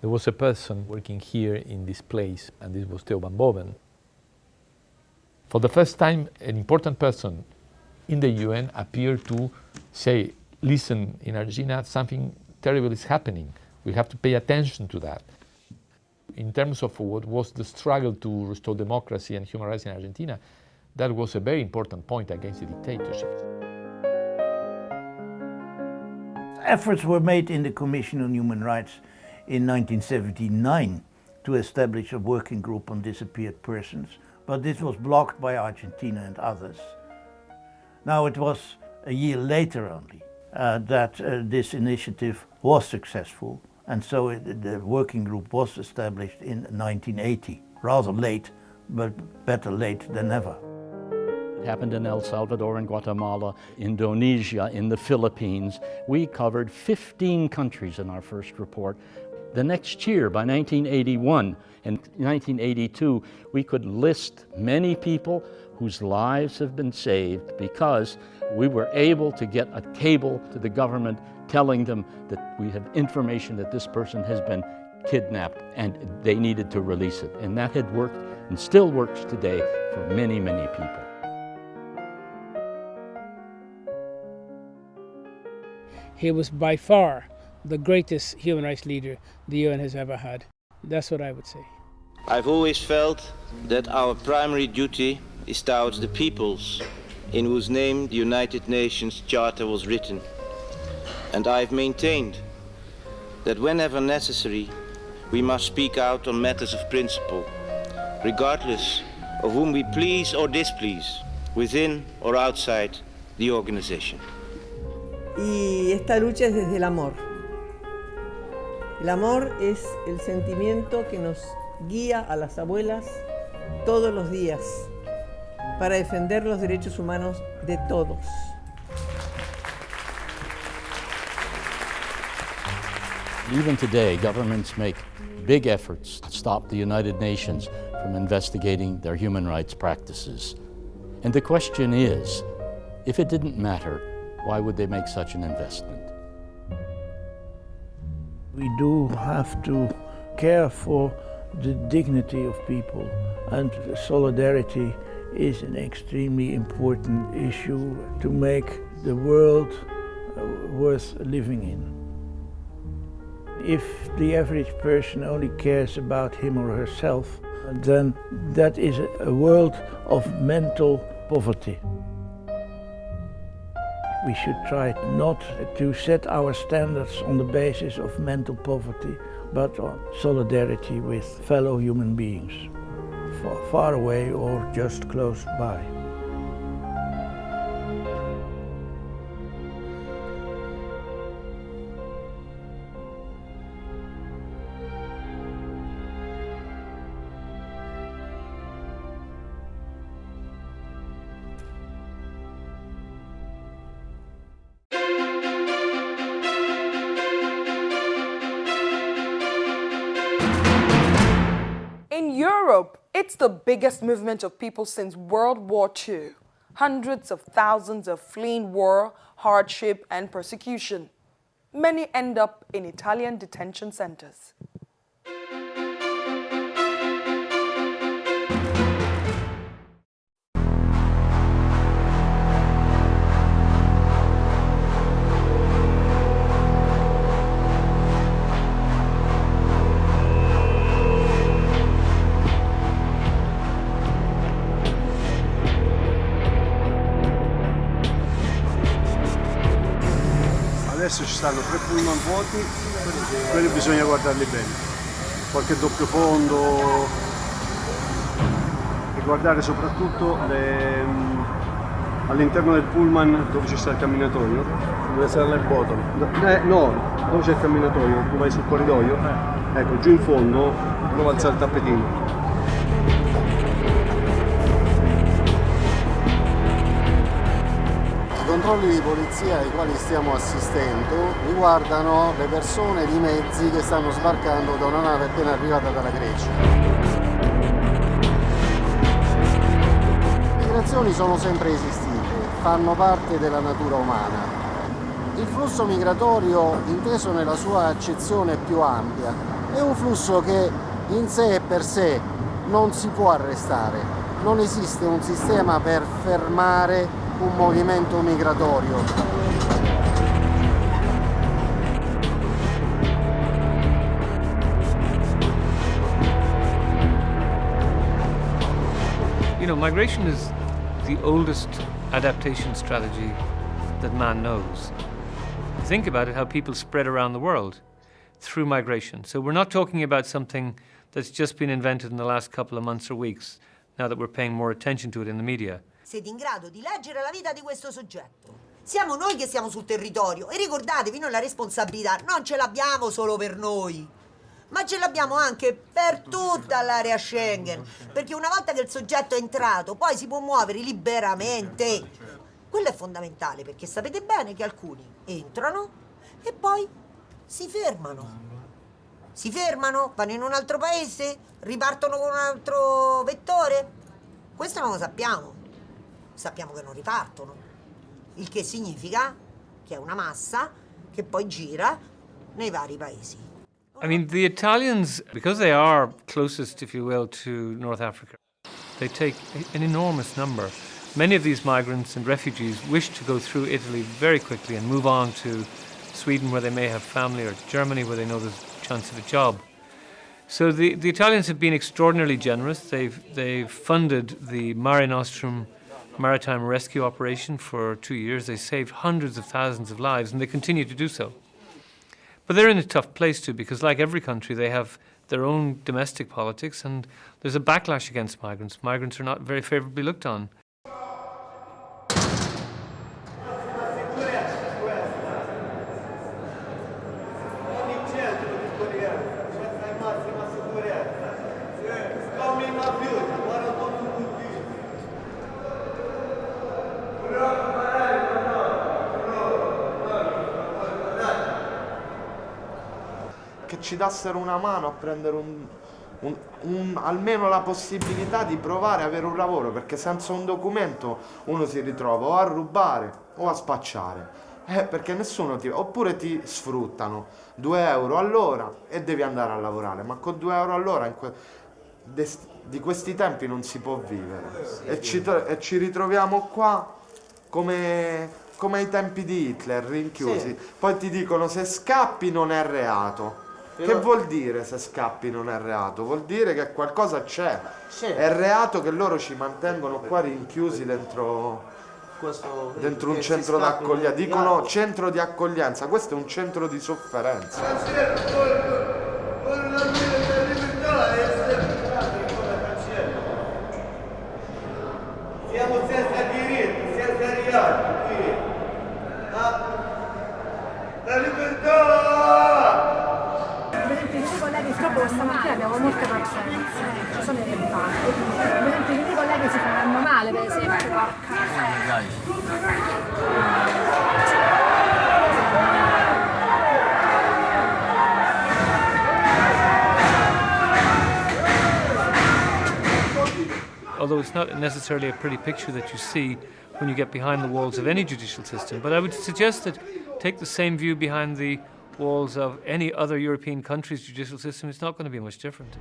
There was a person working here in this place, and this was Theo van Boven. For the first time, an important person in the UN appeared to say, listen, in Argentina, something terrible is happening. We have to pay attention to that. In terms of what was the struggle to restore democracy and human rights in Argentina, that was a very important point against the dictatorship. Efforts were made in the Commission on Human Rights in 1979 to establish a working group on disappeared persons, but this was blocked by Argentina and others. Now it was a year later only that this initiative was successful, and so the working group was established in 1980. Rather late, but better late than never. It happened in El Salvador, in Guatemala, Indonesia, in the Philippines. We covered 15 countries in our first report. The next year, by 1981 and 1982, we could list many people whose lives have been saved because we were able to get a cable to the government telling them that we have information that this person has been kidnapped and they needed to release it. And that had worked and still works today for many, many people. He was by far the greatest human rights leader the UN has ever had. That's what I would say. I've always felt that our primary duty is towards the peoples in whose name the United Nations Charter was written. And I've maintained that whenever necessary, we must speak out on matters of principle, regardless of whom we please or displease, within or outside the organization. Y esta lucha es desde el amor. El amor es el sentimiento que nos guía a las abuelas todos los días para defender los derechos humanos de todos. Even today, governments make big efforts to stop the United Nations from investigating their human rights practices. And the question is, if it didn't matter, why would they make such an investment? We do have to care for the dignity of people, and solidarity is an extremely important issue to make the world worth living in. If the average person only cares about him or herself, then that is a world of mental poverty. We should try not to set our standards on the basis of mental poverty, but on solidarity with fellow human beings, far away or just close by. In Europe, it's the biggest movement of people since World War II. Hundreds of thousands are fleeing war, hardship, and persecution. Many end up in Italian detention centers. Adesso ci stanno 3 pullman vuoti, quelli bisogna guardarli bene. Qualche doppio fondo e guardare soprattutto all'interno del pullman dove ci sta il camminatoio. Dove sta nel bottom? No, dove c'è il camminatoio? Tu vai sul corridoio? Ecco, giù in fondo prova a alzare il tappetino. I controlli di polizia ai quali stiamo assistendo riguardano le persone e i mezzi che stanno sbarcando da una nave appena arrivata dalla Grecia. Le migrazioni sono sempre esistite, fanno parte della natura umana. Il flusso migratorio, inteso nella sua accezione più ampia, È un flusso che in sé e per sé non si può arrestare, non esiste un sistema per fermare un movimento migratorio. You know, migration is the oldest adaptation strategy that man knows. Think about it, how people spread around the world through migration. So we're not talking about something that's just been invented in the last couple of months or weeks, now that we're paying more attention to it in the media. Siete in grado di leggere la vita di questo soggetto. Siamo noi che siamo sul territorio e ricordatevi, noi la responsabilità non ce l'abbiamo solo per noi, ma ce l'abbiamo anche per tutta l'area Schengen, perché una volta che il soggetto è entrato poi si può muovere liberamente. Quello è fondamentale, perché sapete bene che alcuni entrano e poi si fermano. Si fermano, vanno in un altro paese, ripartono con un altro vettore. Questo non lo sappiamo. Sappiamo che non ripartono, il che significa che è una massa che poi gira nei vari paesi. I mean, the Italians, because they are closest, if you will, to North Africa, they take an enormous number. Many of these migrants and refugees wish to go through Italy very quickly and move on to Sweden, where they may have family, or Germany, where they know there's a chance of a job. So the Italians have been extraordinarily generous. They've funded the Mare Nostrum maritime rescue operation for 2 years. They saved hundreds of thousands of lives, and they continue to do so. But they're in a tough place too, because like every country, they have their own domestic politics, and there's a backlash against migrants. Migrants are not very favorably looked on. Che ci dassero una mano a prendere almeno la possibilità di provare a avere un lavoro, perché senza un documento uno si ritrova o a rubare o a spacciare, perché nessuno oppure ti sfruttano. 2 euro all'ora e devi andare a lavorare, ma con 2 euro all'ora di questi tempi non si può vivere, e ci ritroviamo qua come ai tempi di Hitler, rinchiusi. Sì. Poi ti dicono se scappi non è reato. Però... Che vuol dire se scappi non è reato? Vuol dire che qualcosa c'è. Sì. È reato che loro ci mantengono qua rinchiusi dentro un centro d'accoglienza. Dicono centro di accoglienza, questo è un centro di sofferenza. Siamo senza diritto, senza reati. La libertà! Colleghi, purtroppo stamattina abbiamo molte partenze, ci sono i rimpatri. I colleghi si faranno male, per esempio, a Although it's not necessarily a pretty picture that you see when you get behind the walls of any judicial system, but I would suggest that take the same view behind the walls of any other European country's judicial system. It's not going to be much different.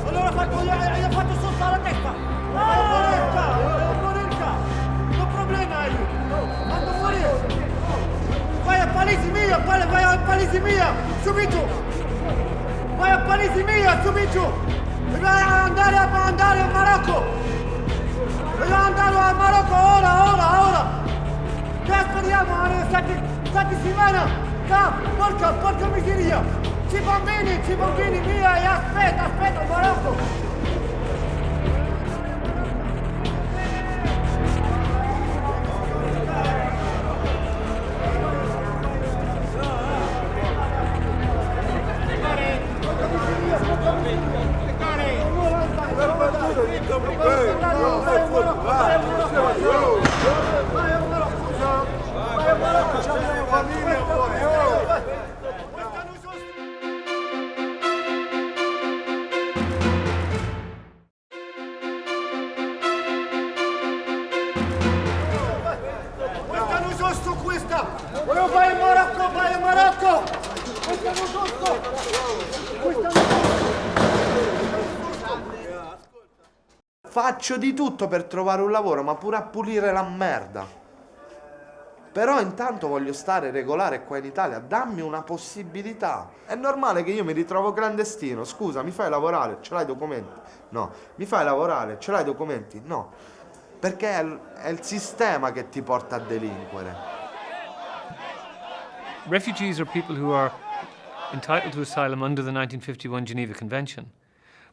Allora hai fatto sotto la testa! Moretta! Non problema io! Quando morire! Vai a palesi mia! Subito! Vai a palesi mia! Subito! Vai a andare a Marocco! Vogliamo andare al Marocco ora! Che aspettiamo? 7 settimane! Porca miseria! Ci bambini via e aspetta al Marocco! Però vai in Marocco, vai in Marocco! Questo è giusto! Questo è Faccio di tutto per trovare un lavoro, ma pure a pulire la merda. Però intanto voglio stare regolare qua in Italia, dammi una possibilità. È normale che io mi ritrovo clandestino. Scusa, mi fai lavorare? Ce l'hai documenti? No. Mi fai lavorare? Ce l'hai documenti? No. Perché è il sistema che ti porta a delinquere. Refugees are people who are entitled to asylum under the 1951 Geneva Convention.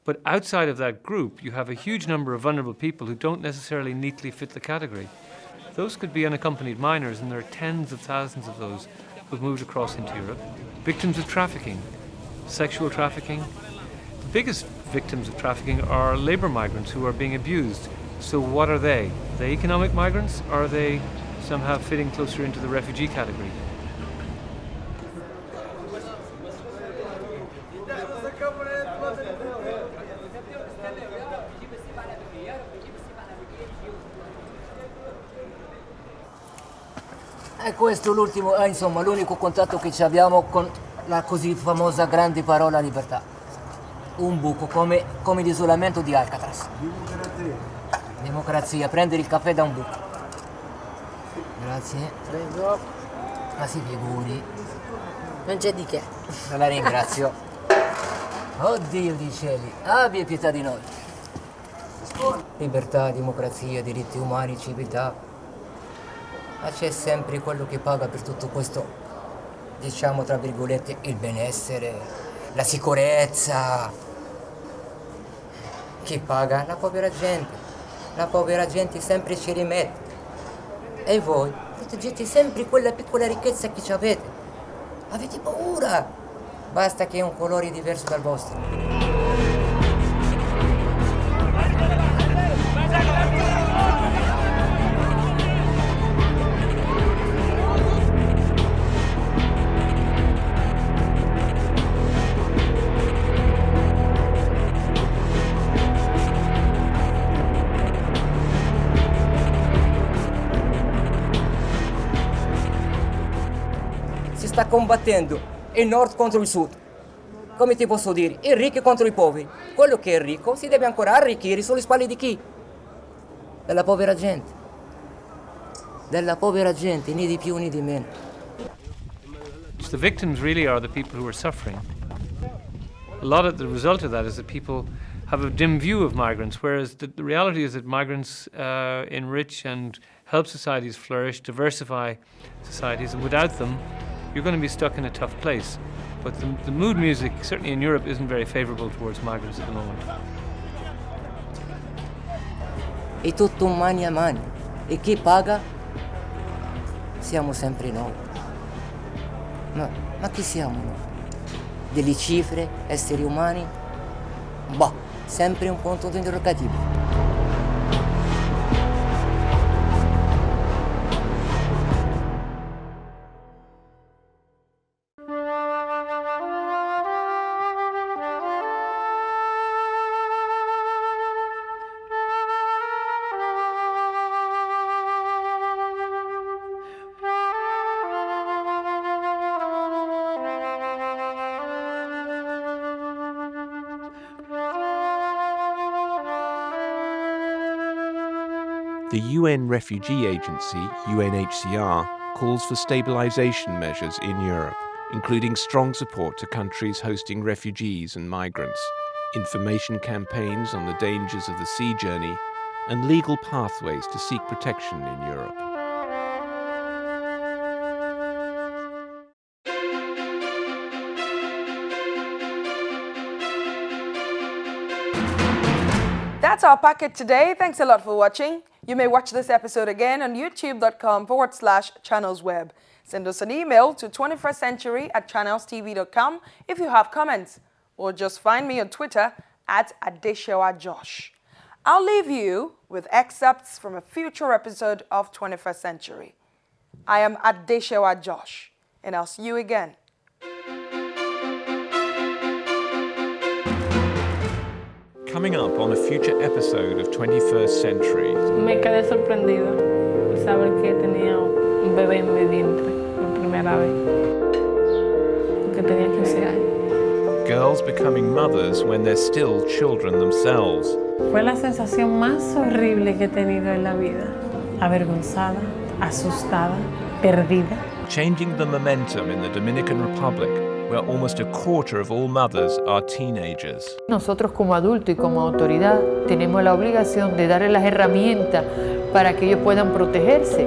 But outside of that group, you have a huge number of vulnerable people who don't necessarily neatly fit the category. Those could be unaccompanied minors, and there are tens of thousands of those who've moved across into Europe. Victims of trafficking, sexual trafficking. The biggest victims of trafficking are labour migrants who are being abused. So what are they? Are they economic migrants, or are they somehow fitting closer into the refugee category? E questo è l'unico contatto che abbiamo con la così famosa grande parola libertà. Un buco, come l'isolamento di Alcatraz. Democrazia, prendere il caffè da un buco. Grazie. Prego. Ma si figuri. Non c'è di che. La ringrazio. Oddio di cieli, abbia pietà di noi. Libertà, democrazia, diritti umani, civiltà. Ma c'è sempre quello che paga per tutto questo, diciamo tra virgolette, il benessere, la sicurezza. Chi paga? La povera gente. La povera gente sempre ci rimette. E voi proteggete sempre quella piccola ricchezza che ci avete. Avete paura. Basta che è un colore diverso dal vostro. Sta combattendo il nord contro il sud. Come ti posso dire? I ricchi contro i poveri. Quello che è ricco si deve ancora arricchire sulle spalle di chi? Della povera gente. Della povera gente, né di più né di meno. So the victims really are the people who are suffering. A lot of the result of that is that people have a dim view of migrants, whereas the reality is that migrants enrich and help societies flourish, diversify societies, and without them, you're going to be stuck in a tough place. But the mood music, certainly in Europe, isn't very favourable towards migrants at the moment. È tutto un mani a mani. E chi paga? Siamo sempre noi. Ma chi siamo noi? Delle cifre, esseri umani? Boh, sempre un punto interrogativo. The UN Refugee Agency, UNHCR, calls for stabilization measures in Europe, including strong support to countries hosting refugees and migrants, information campaigns on the dangers of the sea journey, and legal pathways to seek protection in Europe. That's our packet today. Thanks a lot for watching. You may watch this episode again on youtube.com/channelsweb. Send us an email to 21stcentury@channelstv.com if you have comments, or just find me on Twitter @AdeshewaJosh. I'll leave you with excerpts from a future episode of 21st Century. I am Adeshewa Josh, and I'll see you again. Coming up on a future episode of 21st Century. Me quedé sorprendida al saber que tenía un bebé en mi vientre. por primera vez, porque tenía 15 años. Girls becoming mothers when they're still children themselves. Fue la sensación más horrible que he tenido en la vida. Avergonzada, asustada, perdida. Changing the momentum in the Dominican Republic, where almost a quarter of all mothers are teenagers. Nosotros como adultos y como autoridad tenemos la obligación de darles las herramientas para que ellos puedan protegerse.